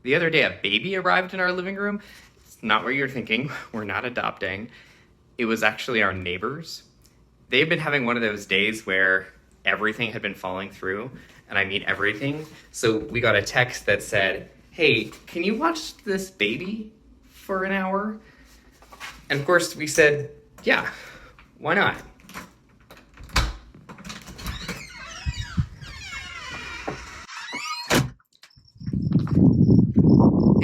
The other day, a baby arrived in our living room. It's not what you're thinking. We're not adopting. It was actually our neighbors. They've been having one of those days where everything had been falling through, and I mean everything. So we got a text that said, "Hey, can you watch this baby for an hour?" And of course, we said, "Yeah, why not?"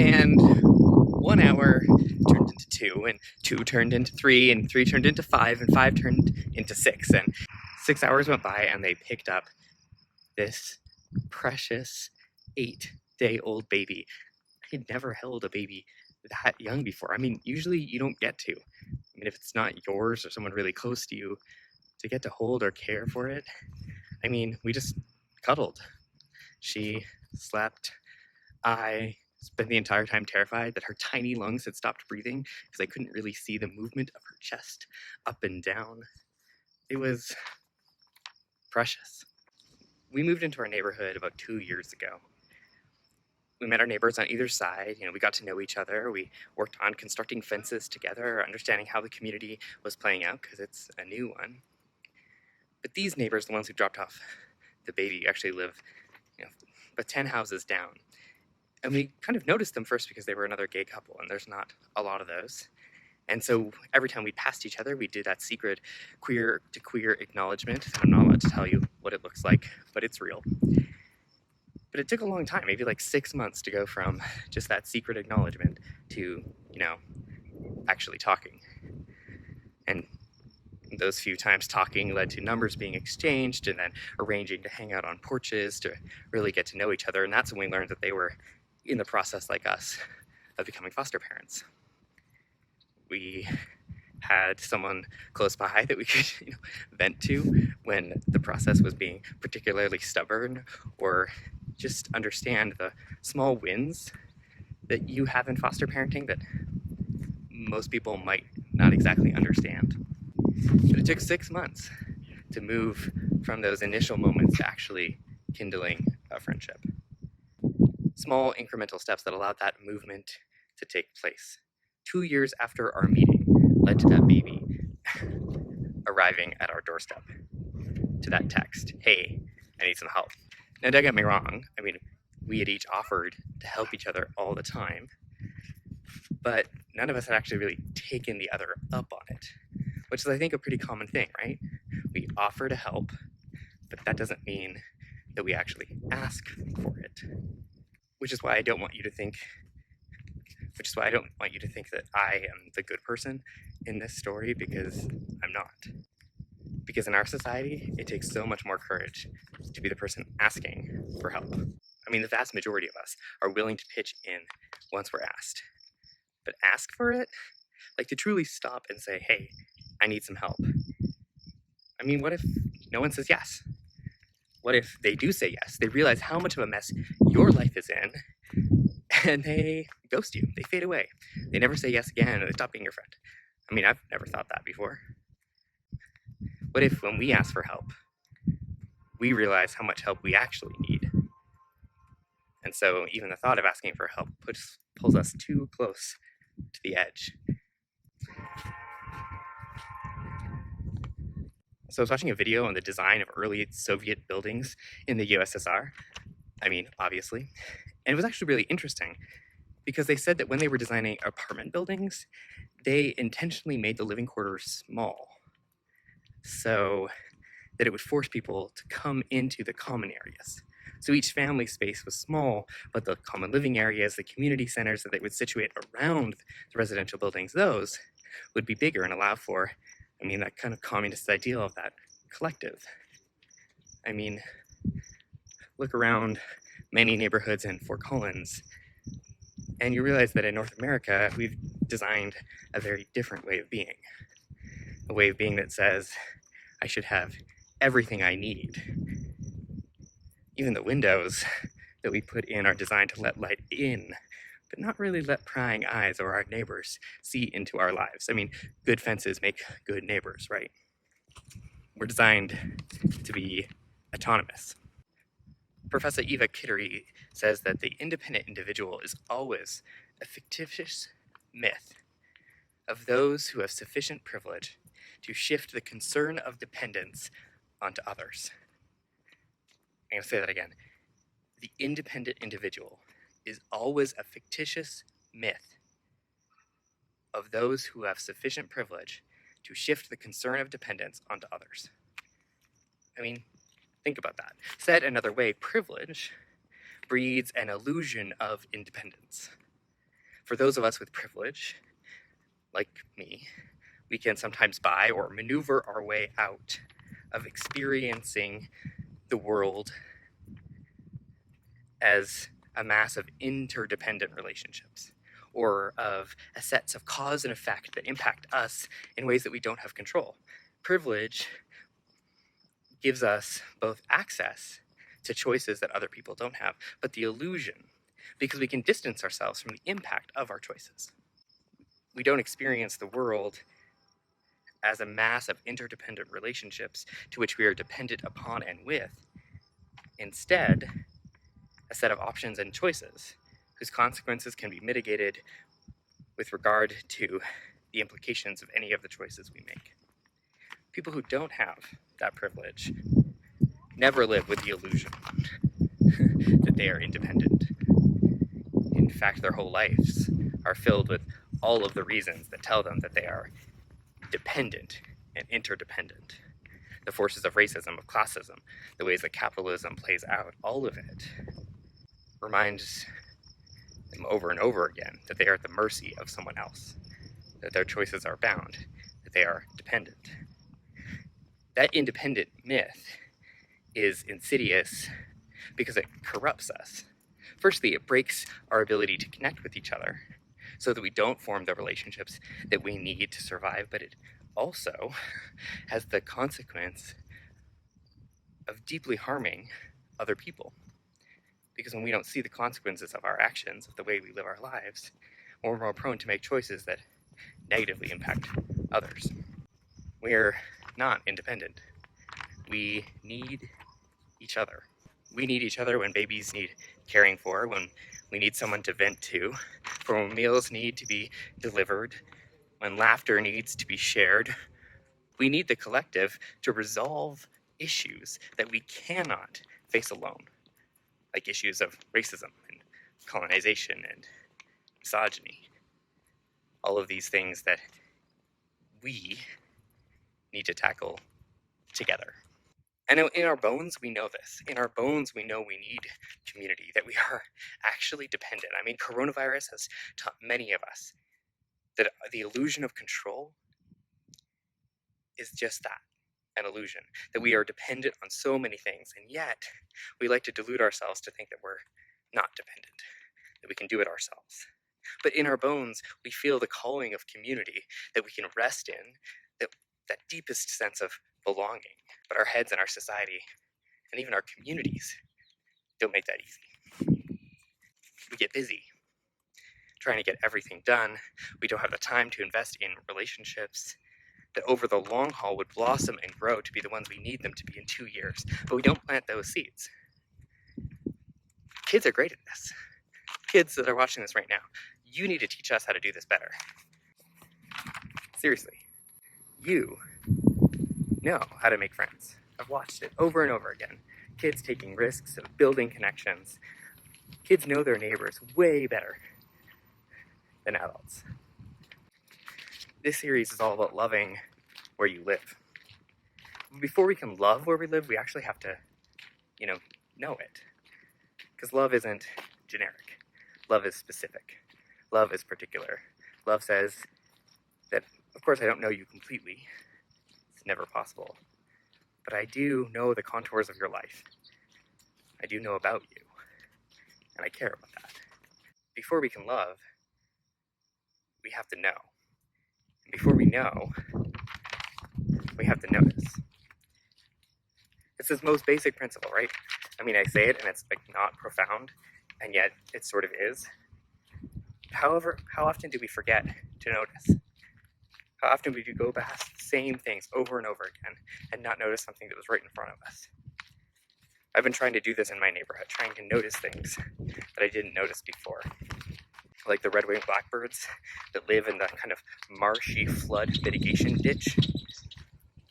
And 1 hour turned into two, and two turned into three, and three turned into five, and five turned into six. And 6 hours went by, and they picked up this precious 8-day-old baby. I had never held a baby that young before. I mean, usually you don't get to. I mean, if it's not yours or someone really close to you, to get to hold or care for it, I mean, we just cuddled. She slept. I spent the entire time terrified that her tiny lungs had stopped breathing because I couldn't really see the movement of her chest up and down. It was precious. We moved into our neighborhood about 2 years ago. We met our neighbors on either side. We got to know each other. We worked on constructing fences together, understanding how the community was playing out because it's a new one. But these neighbors, the ones who dropped off the baby, actually live about 10 houses down. And we kind of noticed them first because they were another gay couple, and there's not a lot of those. And so every time we passed each other, we did that secret queer to queer acknowledgement. I'm not allowed to tell you what it looks like, but it's real. But it took a long time, maybe like 6 months, to go from just that secret acknowledgement to, actually talking. And those few times talking led to numbers being exchanged and then arranging to hang out on porches to really get to know each other. And that's when we learned that they were in the process, like us, of becoming foster parents. We had someone close by that we could vent to when the process was being particularly stubborn, or just understand the small wins that you have in foster parenting that most people might not exactly understand. But it took 6 months to move from those initial moments to actually kindling a friendship. Small incremental steps that allowed that movement to take place. 2 years after our meeting led to that baby arriving at our doorstep, to that text, "Hey, I need some help." Now, don't get me wrong. I mean, we had each offered to help each other all the time, but none of us had actually really taken the other up on it, which is, I think, a pretty common thing, right? We offer to help, but that doesn't mean that we actually ask for it. Which is why I don't want you to think that I am the good person in this story, because I'm not. Because in our society, it takes so much more courage to be the person asking for help. I mean, the vast majority of us are willing to pitch in once we're asked. But ask for it? Like, to truly stop and say, "Hey, I need some help." I mean, what if no one says yes? What if they do say yes? They realize how much of a mess your life is in, and they ghost you. They fade away. They never say yes again, and they stop being your friend. I mean, I've never thought that before. What if when we ask for help, we realize how much help we actually need? And so even the thought of asking for help pulls us too close to the edge. So I was watching a video on the design of early Soviet buildings in the USSR. I mean, obviously. And it was actually really interesting because they said that when they were designing apartment buildings, they intentionally made the living quarters small so that it would force people to come into the common areas. So each family space was small, but the common living areas, the community centers that they would situate around the residential buildings, those would be bigger and allow for, that kind of communist ideal of that collective. I mean, look around many neighborhoods in Fort Collins, and you realize that in North America, we've designed a very different way of being. A way of being that says, I should have everything I need. Even the windows that we put in are designed to let light in, but not really let prying eyes or our neighbors see into our lives. I mean, good fences make good neighbors, right? We're designed to be autonomous. Professor Eva Kittery says that the independent individual is always a fictitious myth of those who have sufficient privilege to shift the concern of dependence onto others. I'm going to say that again. The independent individual is always a fictitious myth of those who have sufficient privilege to shift the concern of dependence onto others. I mean, think about that. Said another way, privilege breeds an illusion of independence. For those of us with privilege, like me, we can sometimes buy or maneuver our way out of experiencing the world as a mass of interdependent relationships, or of a sets of cause and effect that impact us in ways that we don't have control. Privilege gives us both access to choices that other people don't have, but the illusion, because we can distance ourselves from the impact of our choices. We don't experience the world as a mass of interdependent relationships to which we are dependent upon and with. Instead, a set of options and choices whose consequences can be mitigated with regard to the implications of any of the choices we make. People who don't have that privilege never live with the illusion that they are independent. In fact, their whole lives are filled with all of the reasons that tell them that they are dependent and interdependent. The forces of racism, of classism, the ways that capitalism plays out, all of it reminds them over and over again that they are at the mercy of someone else, that their choices are bound, that they are dependent. That independent myth is insidious because it corrupts us. Firstly, it breaks our ability to connect with each other so that we don't form the relationships that we need to survive, but it also has the consequence of deeply harming other people. Because when we don't see the consequences of our actions, of the way we live our lives, we're more prone to make choices that negatively impact others. We're not independent. We need each other. We need each other when babies need caring for, when we need someone to vent to, for when meals need to be delivered, when laughter needs to be shared. We need the collective to resolve issues that we cannot face alone, like issues of racism and colonization and misogyny. All of these things that we need to tackle together. And in our bones, we know this. In our bones, we know we need community, that we are actually dependent. I mean, coronavirus has taught many of us that the illusion of control is just that, an illusion, that we are dependent on so many things, and yet we like to delude ourselves to think that we're not dependent, that we can do it ourselves. But in our bones, we feel the calling of community, that we can rest in, that deepest sense of belonging. But our heads and our society, and even our communities, don't make that easy. We get busy trying to get everything done. We don't have the time to invest in relationships that over the long haul would blossom and grow to be the ones we need them to be in 2 years. But we don't plant those seeds. Kids are great at this. Kids that are watching this right now, you need to teach us how to do this better. Seriously. You know how to make friends. I've watched it over and over again. Kids taking risks of building connections. Kids know their neighbors way better than adults. This series is all about loving where you live. Before we can love where we live, we actually have to, know it. Because love isn't generic. Love is specific. Love is particular. Love says that, of course, I don't know you completely. It's never possible. But I do know the contours of your life. I do know about you. And I care about that. Before we can love, we have to know. And before we know, we have to notice. It's this most basic principle, right? I mean, I say it and it's not profound, and yet it sort of is. However, how often do we forget to notice? How often do we go past the same things over and over again and not notice something that was right in front of us? I've been trying to do this in my neighborhood, trying to notice things that I didn't notice before. Like the red-winged blackbirds that live in the kind of marshy flood mitigation ditch,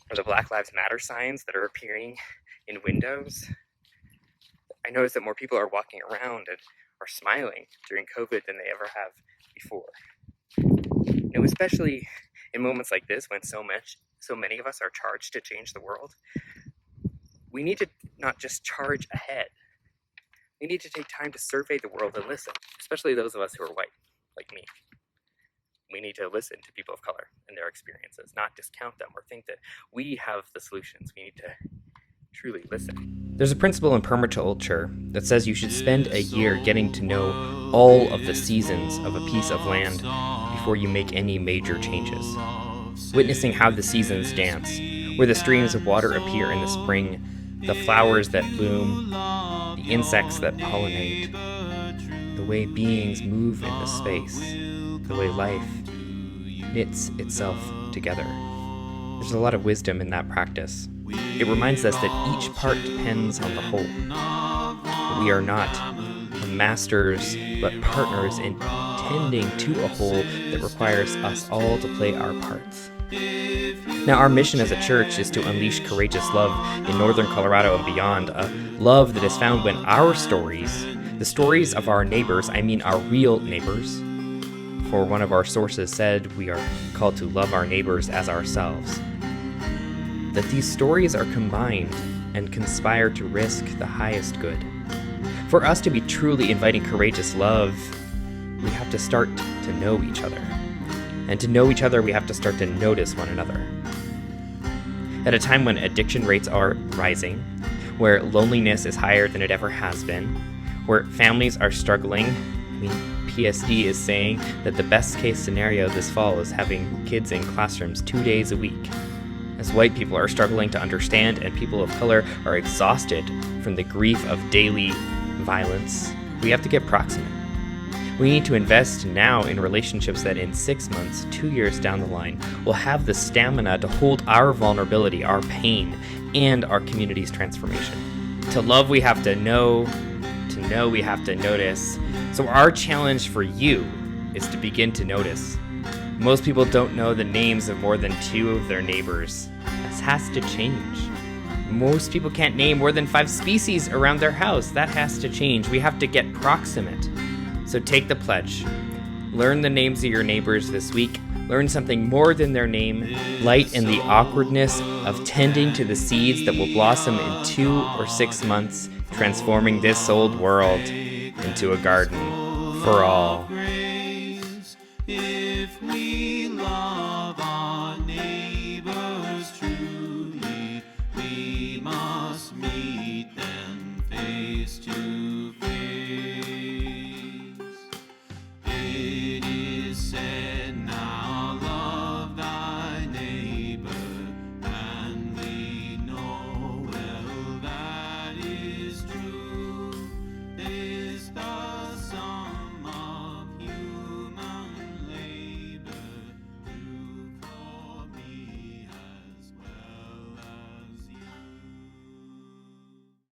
or the Black Lives Matter signs that are appearing in windows. I noticed that more people are walking around and are smiling during COVID than they ever have before. Especially in moments like this, when so many of us are charged to change the world, we need to not just charge ahead. We need to take time to survey the world and listen, especially those of us who are white, like me. We need to listen to people of color and their experiences, not discount them or think that we have the solutions. We need to truly listen. There's a principle in permaculture that says you should spend a year getting to know all of the seasons of a piece of land before you make any major changes. Witnessing how the seasons dance, where the streams of water appear in the spring, the flowers that bloom, the insects that pollinate, the way beings move into space, the way life knits itself together. There's a lot of wisdom in that practice. It reminds us that each part depends on the whole. That we are not masters, but partners in tending to a whole that requires us all to play our parts. Now, our mission as a church is to unleash courageous love in northern Colorado and beyond, a love that is found when our stories, the stories of our neighbors, I mean our real neighbors, for one of our sources said we are called to love our neighbors as ourselves, that these stories are combined and conspire to risk the highest good. For us to be truly inviting courageous love, we have to start to know each other. And to know each other, we have to start to notice one another. At a time when addiction rates are rising, where loneliness is higher than it ever has been, where families are struggling, PSD is saying that the best case scenario this fall is having kids in classrooms 2 days a week. As white people are struggling to understand and people of color are exhausted from the grief of daily violence, we have to get proximate. We need to invest now in relationships that in 6 months, 2 years down the line, will have the stamina to hold our vulnerability, our pain, and our community's transformation. To love, we have to know. To know, we have to notice. So our challenge for you is to begin to notice. Most people don't know the names of more than 2 of their neighbors. This has to change. Most people can't name more than 5 species around their house. That has to change. We have to get proximate. So take the pledge. Learn the names of your neighbors this week. Learn something more than their name. Light in the awkwardness of tending to the seeds that will blossom in 2 or 6 months, transforming this old world into a garden for all. If we love our neighbors truly, we must meet them face to face.